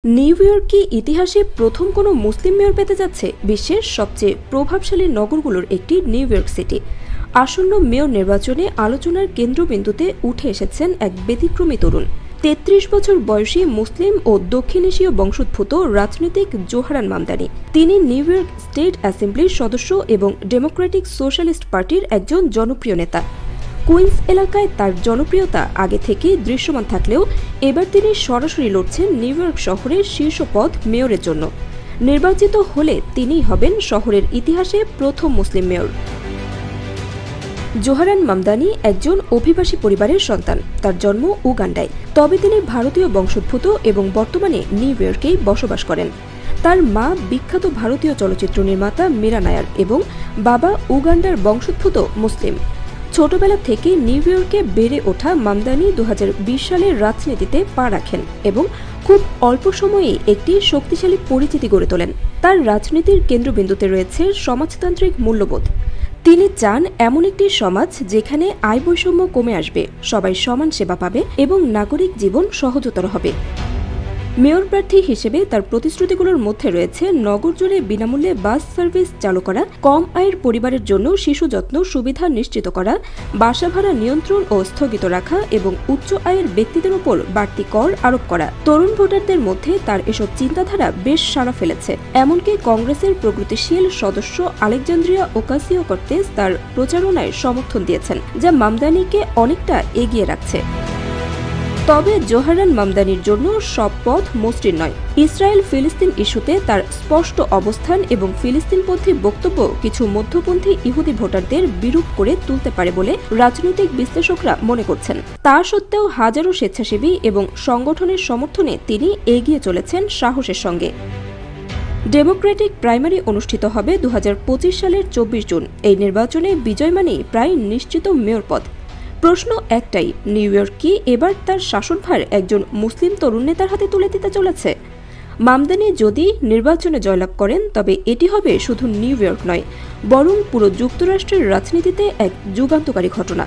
New ইয়র্কে ইতিহাসে প্রথম কোনো মুসলিম মেয়র পেতে যাচ্ছে বিশ্বের সবচেয়ে প্রভাবশালী নগরগুলোর একটি নিউ ইয়র্ক সিটি। আসন্ন মেয়র নির্বাচনে আলোচনার কেন্দ্রবিন্দুতে উঠে এসেছেন এক ব্যতিক্রমী তরুণ। ৩৩ বছর বয়সী মুসলিম ও দক্ষিণ এশীয় বংশোদ্ভূত রাজনীতিক জোহরান মামদানি। তিনি নিউ ইয়র্ক স্টেট অ্যাসেম্বলির সদস্য এবং ডেমোক্রেটিক সোশ্যালিস্ট পার্টির একজন জনপ্রিয় নেতা। কুইন্স এলাকায় তার জনপ্রিয়তা আগে থেকেই দৃশ্যমান থাকলেও এবার তিনি সরাসরি লড়ছেন নিউ ইয়র্ক শহরের শীর্ষ পদ মেয়রের জন্য। নির্বাচিত হলে তিনিই হবেন শহরের ইতিহাসে প্রথম মুসলিম মেয়র। জোহরান মামদানি একজন অভিবাসী পরিবারের সন্তান। তার জন্ম উগান্ডায়, তবে তিনি ভারতীয় বংশোদ্ভূত এবং বর্তমানে নিউ ইয়র্কেই বসবাস করেন। তার মা বিখ্যাত ভারতীয় চলচ্চিত্র নির্মাতা মীরা নায়ার এবং বাবা উগান্ডার বংশোদ্ভূত মুসলিম। ছোটবেলা থেকে নিউ ইয়র্কে বেড়ে ওঠা মামদানি ২০২০ সালের রাজনীতিতে পা রাখেন এবং খুব অল্প সময়েই একটি শক্তিশালী পরিচিতি গড়ে তোলেন। তার রাজনীতির কেন্দ্রবিন্দুতে রয়েছে সমাজতান্ত্রিক মূল্যবোধ। তিনি চান এমন একটি সমাজ যেখানে আয় বৈষম্য কমে আসবে, সবাই সমান সেবা পাবে এবং নাগরিক জীবন সহজতর হবে। মেয়র প্রার্থী হিসেবে তার প্রতিশ্রুতিগুলোর মধ্যে রয়েছে নগর জুড়ে বিনামূল্যে বাস সার্ভিস চালু করা, কম আয়ের পরিবারের জন্য শিশু যত্ন সুবিধা নিশ্চিত করা, বাসা ভাড়া নিয়ন্ত্রণ ও স্থগিত রাখা এবং উচ্চ আয়ের ব্যক্তিদের উপর বাড়তি কর আরোপ করা। তরুণ ভোটারদের মধ্যে তার এসব চিন্তাধারা বেশ সাড়া ফেলেছে। এমনকি কংগ্রেসের প্রগতিশীল সদস্য আলেকজান্দ্রিয়া ওকাসিও-কর্তেজ তার প্রচারণায় সমর্থন দিয়েছেন, যা মামদানিকে অনেকটা এগিয়ে রাখছে। তবে জোহরান মামদানির জন্য সব পথ মসৃণ নয়। ইসরায়েল ফিলিস্তিন ইস্যুতে তার স্পষ্ট অবস্থান এবং ফিলিস্তিনপন্থী বক্তব্য কিছু মধ্যপন্থী ইহুদি ভোটারদের বিরূপ করে তুলতে পারে বলে রাজনৈতিক বিশ্লেষকরা মনে করছেন। তা সত্ত্বেও হাজারো স্বেচ্ছাসেবী এবং সংগঠনের সমর্থনে তিনি এগিয়ে চলেছেন সাহসের সঙ্গে। ডেমোক্রেটিক প্রাইমারি অনুষ্ঠিত হবে ২০২৫ সালের ২৪ জুন। এই নির্বাচনে বিজয় মানেই প্রায় নিশ্চিত মেয়র পদ। প্রশ্ন একটাই, নিউ ইয়র্ক কি এবার তার শাসনভার একজন মুসলিম তরুণ নেতার হাতে তুলে দিতে চলেছে? মামদানি যদি নির্বাচনে জয়লাভ করেন তবে এটি হবে শুধু নিউ ইয়র্ক নয়, বরং পুরো যুক্তরাষ্ট্রের রাজনীতিতে এক যুগান্তকারী ঘটনা।